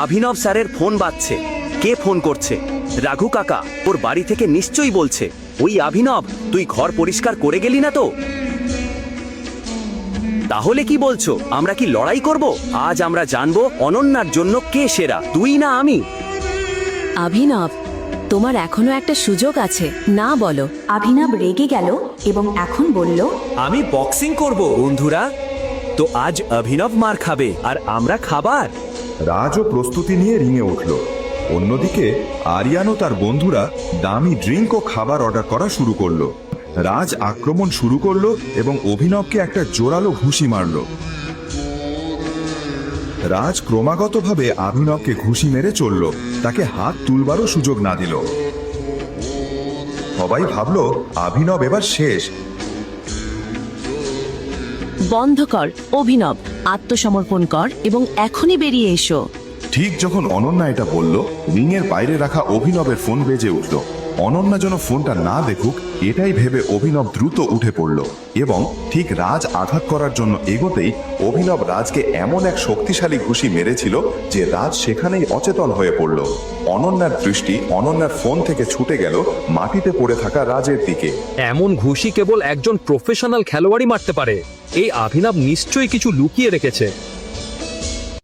অভিনব স্যারের ফোন বাজছে। কে ফোন করছে? রাঘু কাকা ওর বাড়ি থেকে নিশ্চয়ই বলছে। ওই অভিনব, তুই ঘর পরিষ্কার করে গেলি না তো? তাহলে কি বলছো, আমরা কি লড়াই করব? আজ আমরা জানবো অনন্যার জন্য কে সেরা, তুই না আমি। অভিনব, তোমার এখনো একটা সুযোগ আছে, না বলো? অভিনব রেগে গেল এবং এখন বলল, আমি বক্সিং করব বন্ধুরা। তো আজ অভিনব মার খাবে আর আমরা খাবার। রাজও প্রস্তুতি নিয়ে রিংয়ে উঠল। অন্যদিকে আরিয়ান ও তার বন্ধুরা দামি ড্রিঙ্ক ও খাবার অর্ডার করা শুরু করলো। রাজ আক্রমণ শুরু করলো এবং অভিনবকে একটা জোরালো ঘুষি মারল। রাজ ক্রমাগতভাবে অভিনবকে ঘুষি মেরে চলল, তাকে হাত তুলবারও সুযোগ না দিল। সবাই ভাবল অভিনব এবার শেষ। বন্ধ কর অভিনব, আত্মসমর্পণ কর এবং এখনই বেরিয়ে এসো। ঠিক যখন অনন্যা এটা বলল, রিংয়ের বাইরে রাখা অভিনবের ফোন বেজে উঠল। অনন্যা যেন ফোনটা না দেখুক এটাই ভেবে অভিনব দ্রুত উঠে পড়ল এবং ঠিক রাজ আঘাত করার জন্য এগোতেই অভিনব রাজকে এমন এক শক্তিশালী ঘুষি মেরেছিল যে রাজ সেখানেই অচেতন হয়ে পড়ল। অনন্যার দৃষ্টি অনন্যার ফোন থেকে ছুটে গেল মাটিতে পড়ে থাকা রাজের দিকে। এমন ঘুষি কেবল একজন প্রফেশনাল খেলোয়াড়ই মারতে পারে। এই অভিনব নিশ্চয়ই কিছু লুকিয়ে রেখেছে।